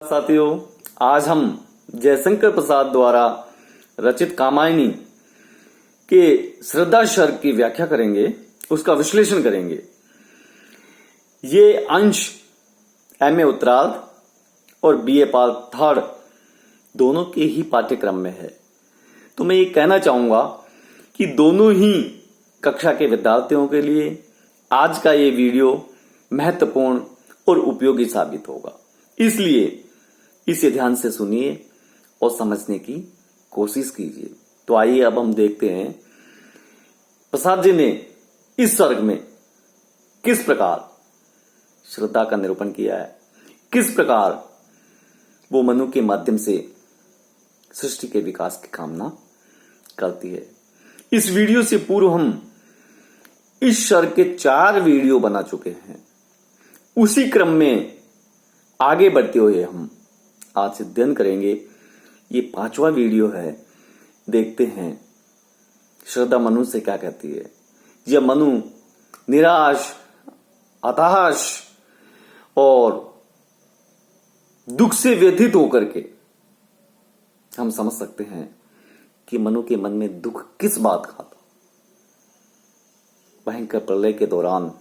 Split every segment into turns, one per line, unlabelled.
साथियों, आज हम जयशंकर प्रसाद द्वारा रचित कामायनी के श्रद्धा सर्ग की व्याख्या करेंगे, उसका विश्लेषण करेंगे। ये अंश एमए उत्तरार्ध और बीए पाल थर्ड दोनों के ही पाठ्यक्रम में है। तो मैं ये कहना चाहूंगा कि दोनों ही कक्षा के विद्यार्थियों के लिए आज का ये वीडियो महत्वपूर्ण और उपयोगी साबित होगा, इसलिए इसे ध्यान से सुनिए और समझने की कोशिश कीजिए। तो आइए अब हम देखते हैं प्रसाद जी ने इस सर्ग में किस प्रकार श्रद्धा का निरूपण किया है, किस प्रकार वो मनु के माध्यम से सृष्टि के विकास की कामना करती है। इस वीडियो से पूर्व हम इस सर्ग के 4 वीडियो बना चुके हैं। उसी क्रम में आगे बढ़ते हुए हम आज से अध्ययन करेंगे। ये 5वां वीडियो है। देखते हैं श्रद्धा मनु से क्या कहती है। यह मनु निराश, हताश और दुख से व्यथित होकर के हम समझ सकते हैं कि मनु के मन में दुख किस बात का था। भयंकर प्रलय के दौरान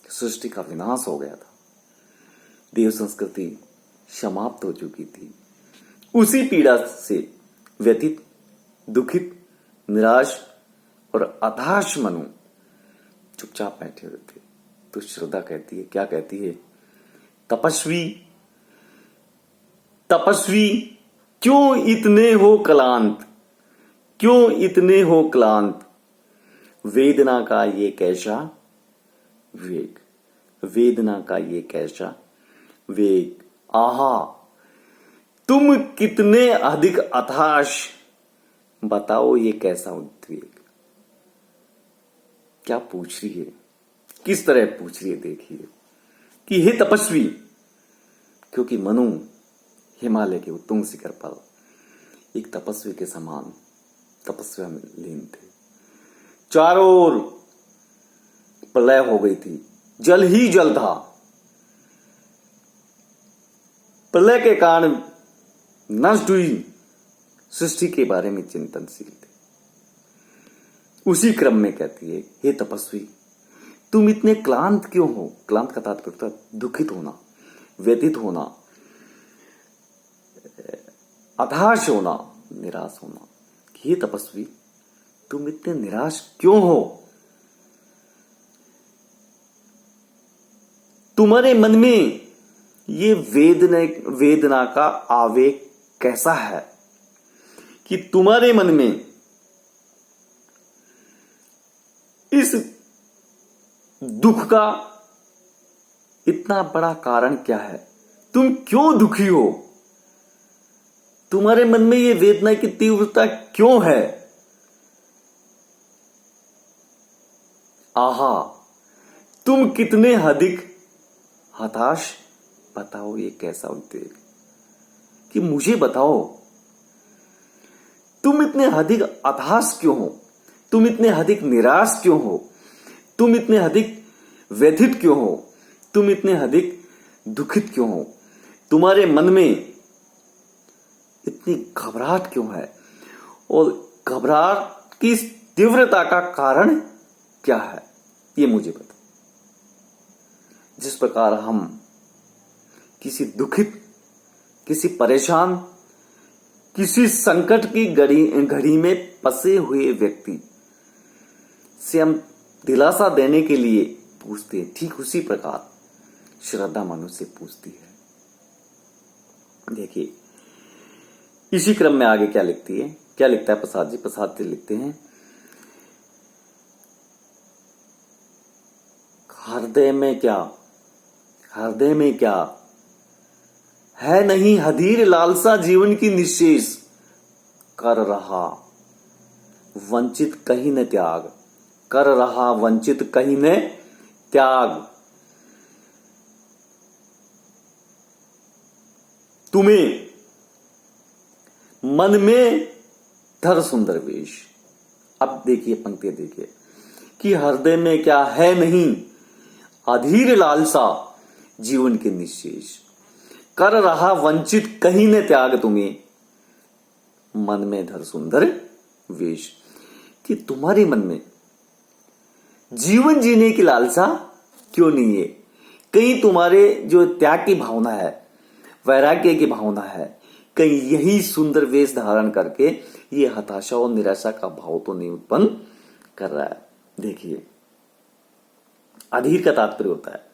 सृष्टि का विनाश हो गया था, देव संस्कृति समाप्त हो चुकी थी। उसी पीड़ा से व्यथित, दुखित, निराश और हताश मनु चुपचाप बैठे हुए थे। तो श्रद्धा कहती है, क्या कहती है? तपस्वी तपस्वी क्यों इतने हो क्लांत, क्यों इतने हो क्लांत, वेदना का ये कैसा वेग, वेदना का ये कैसा वेग, आहा तुम कितने अधिक अथाश, बताओ ये कैसा उद्वेग। क्या पूछ रही है, किस तरह पूछ रही है। देखिए कि हे तपस्वी, क्योंकि मनु हिमालय के उत्तुंग शिखर पर एक तपस्वी के समान तपस्या में लीन थे। चारों ओर प्रलय हो गई थी, जल ही जल था। प्रलय के कारण नष्ट हुई सृष्टि के बारे में चिंतनशील थे। उसी क्रम में कहती है, हे तपस्वी तुम इतने क्लांत क्यों हो। क्लांत का तात्पर्य दुखित होना, व्यथित होना, हताश होना, निराश होना। हे तपस्वी तुम इतने निराश क्यों हो। तुम्हारे मन में ये वेदना का आवेग कैसा है कि तुम्हारे मन में इस दुख का इतना बड़ा कारण क्या है। तुम क्यों दुखी हो, तुम्हारे मन में ये वेदना की तीव्रता क्यों है। आहा तुम कितने अधिक हताश, बताओ ये कैसा उद्वेग। कि मुझे बताओ तुम इतने अधिक हताश क्यों हो, तुम इतने अधिक निराश क्यों हो, तुम इतने अधिक व्यथित क्यों हो, तुम इतने अधिक दुखित क्यों हो। तुम्हारे मन में इतनी घबराहट क्यों है और घबराहट की इस तीव्रता का कारण क्या है, ये मुझे बताओ। जिस प्रकार हम किसी दुखित, किसी परेशान, किसी संकट की घड़ी में फंसे हुए व्यक्ति से हम दिलासा देने के लिए पूछते हैं, ठीक उसी प्रकार श्रद्धा मनु से पूछती है। देखिए इसी क्रम में आगे क्या लिखती है, क्या लिखता है प्रसाद जी। प्रसाद जी लिखते हैं, हृदय में क्या, हृदय में क्या है नहीं हधीर लालसा जीवन की निशेष, कर रहा वंचित कहीं न त्याग, कर रहा वंचित कहीं न त्याग। तुम्हें मन में धर सुंदर वेश। अब देखिए पंक्ति देखिए कि हृदय में क्या है नहीं अधीर लालसा जीवन के निशेष। कर रहा वंचित कहीं न त्याग तुम्हें, मन में धर सुंदर वेश। कि तुम्हारे मन में जीवन जीने की लालसा क्यों नहीं है? कहीं तुम्हारे जो त्याग की भावना है, वैराग्य की भावना है, कहीं यही सुंदर वेश धारण करके ये हताशा और निराशा का भाव तो नहीं उत्पन्न कर रहा है? देखिए, अधीर का तात्पर्य होता है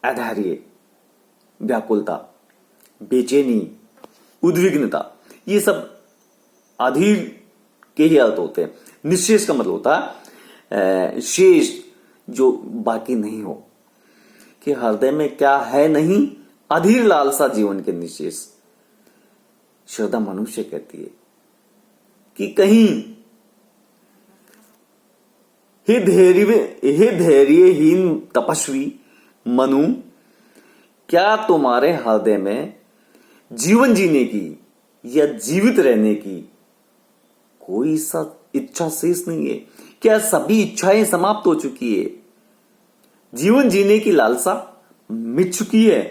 अधैर्य, व्याकुलता, बेचैनी, उद्विग्नता। ये सब अधीर के ही अर्थ होते हैं। निशेष का मतलब होता है शेष, जो बाकी नहीं हो, कि हृदय में क्या है नहीं, अधीर लालसा जीवन के निशेष। श्रद्धा मनुष्य कहती है कि कहीं हे धैर्यहीन तपस्वी मनु, क्या तुम्हारे हृदय में जीवन जीने की या जीवित रहने की कोई सा इच्छा शेष नहीं है? क्या सभी इच्छाएं समाप्त हो चुकी है? जीवन जीने की लालसा मिट चुकी है?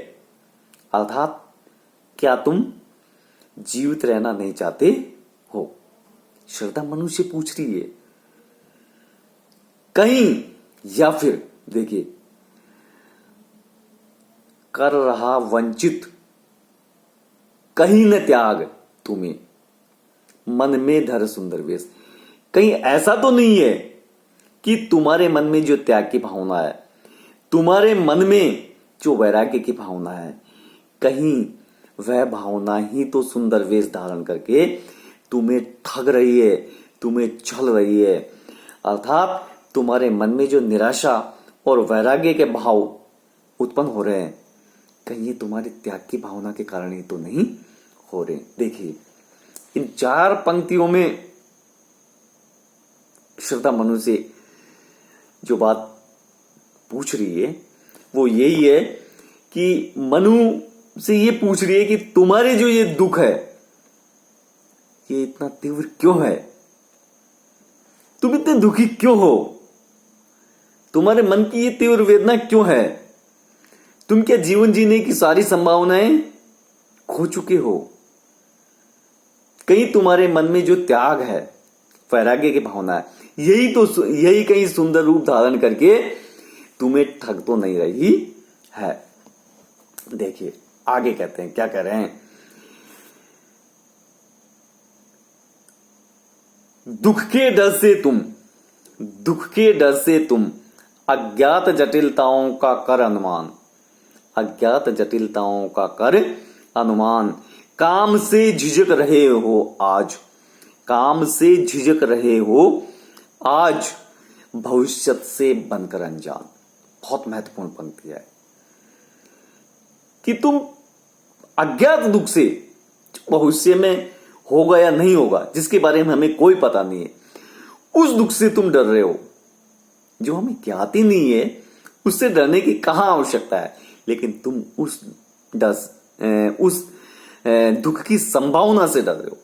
अर्थात क्या तुम जीवित रहना नहीं चाहते हो? श्रद्धा मनुष्य पूछ रही है कहीं, या फिर देखिए, कर रहा वंचित कहीं न त्याग तुम्हें, मन में धर सुंदर वेश। कहीं ऐसा तो नहीं है कि तुम्हारे मन में जो त्याग की भावना है, तुम्हारे मन में जो वैराग्य की भावना है, कहीं वह भावना ही तो सुंदर वेश धारण करके तुम्हें ठग रही है, तुम्हें छल रही है? अर्थात तुम्हारे मन में जो निराशा और वैराग्य के भाव उत्पन्न हो रहे हैं, कहीं ये तुम्हारे त्याग की भावना के कारण ही तो नहीं हो रहे? देखिए, इन 4 पंक्तियों में श्रद्धा मनुष्य जो बात पूछ रही है वो यही है कि मनु से ये पूछ रही है कि तुम्हारे जो ये दुख है, ये इतना तीव्र क्यों है? तुम इतने दुखी क्यों हो? तुम्हारे मन की ये तीव्र वेदना क्यों है? तुम क्या जीवन जीने की सारी संभावनाएं खो चुके हो? कहीं तुम्हारे मन में जो त्याग है, वैराग्य की भावना है, यही कहीं सुंदर रूप धारण करके तुम्हें ठग तो नहीं रही है? देखिए आगे कहते हैं, क्या कह रहे हैं? दुख के डर से तुम अज्ञात जटिलताओं का कर अनुमान, अज्ञात जटिलताओं का कर अनुमान, काम से झिझक रहे हो आज, काम से झिझक रहे हो आज, भविष्यत से बनकर अनजान। बहुत महत्वपूर्ण पंक्ति है कि तुम अज्ञात दुख से, भविष्य में होगा या नहीं होगा, जिसके बारे में हमें कोई पता नहीं है, उस दुख से तुम डर रहे हो। जो हमें ज्ञात ही नहीं है, उससे डरने की कहां आवश्यकता है? लेकिन तुम उस दुख की संभावना से डर रहे हो।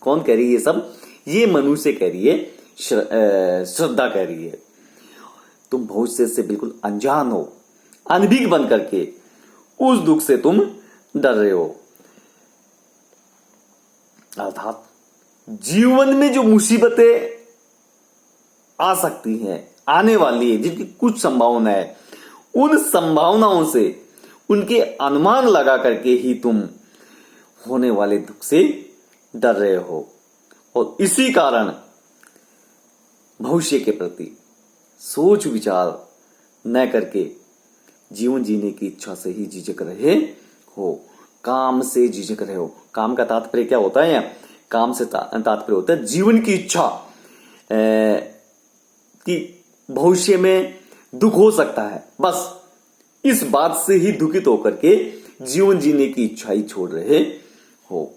कौन कह रही है सब? ये मनुष्य कह रही है, श्रद्धा कह रही है। तुम भविष्य से बिल्कुल अनजान हो, अनभिज्ञ बन करके उस दुख से तुम डर रहे हो। अर्थात जीवन में जो मुसीबतें आ सकती हैं, आने वाली है, जिनकी कुछ संभावना है, उन संभावनाओं से, उनके अनुमान लगा करके ही तुम होने वाले दुख से डर रहे हो, और इसी कारण भविष्य के प्रति सोच विचार न करके जीवन जीने की इच्छा से ही झिझक रहे हो, काम से झिझक रहे हो। काम का तात्पर्य क्या होता है? काम से तात्पर्य होता है जीवन की इच्छा, कि भविष्य में दुख हो सकता है, बस इस बात से ही दुखित होकर के जीवन जीने की इच्छा ही छोड़ रहे हो।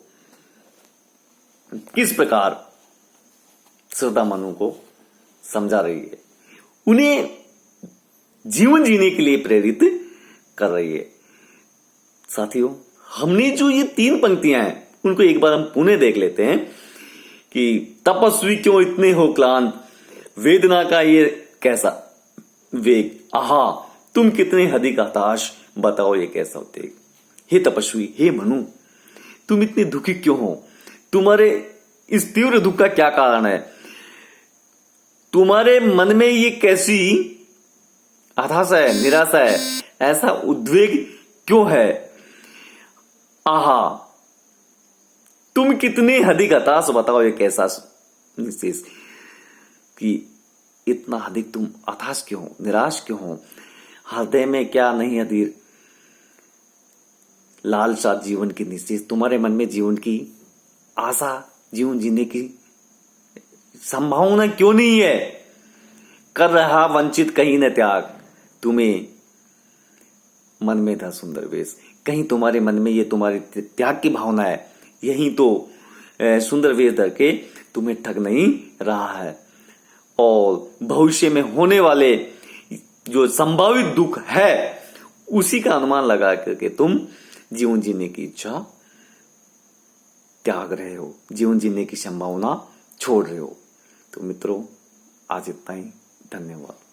किस प्रकार श्रद्धा मनु को समझा रही है, उन्हें जीवन जीने के लिए प्रेरित कर रही है। साथियों, हमने जो ये 3 पंक्तियां हैं उनको एक बार हम पुनः देख लेते हैं कि तपस्वी क्यों इतने हो क्लांत, वेदना का ये कैसा वेग, आहा तुम कितने अधिक हताश, बताओ ये कैसा होते। हे तपस्वी, हे मनु, तुम इतने दुखी क्यों हो? तुम्हारे इस तीव्र दुख का क्या कारण है? तुम्हारे मन में ये कैसी हताशा है, निराशा है, ऐसा उद्वेग क्यों है? आहा, तुम कितने अधिक हताश, बताओ ये कैसा निश्चेष कि इतना अधिक तुम हताश क्यों हो, निराश क्यों हो? हृदय में क्या नहीं अधीर लालसा जीवन की निश्चेष, तुम्हारे मन में जीवन की आशा, जीवन जीने की संभावना क्यों नहीं है? कर रहा वंचित कहीं न त्याग, तुम्हें मन में था सुंदर वेश, कहीं तुम्हारे मन में ये तुम्हारे त्याग की भावना है, यही तो सुंदर वेश धर के तुम्हें ठग नहीं रहा है। और भविष्य में होने वाले जो संभावित दुख है उसी का अनुमान लगा करके तुम जीवन जीने की इच्छा त्याग रहे हो, जीवन जीने की संभावना छोड़ रहे हो। तो मित्रों, आज इतना ही, धन्यवाद।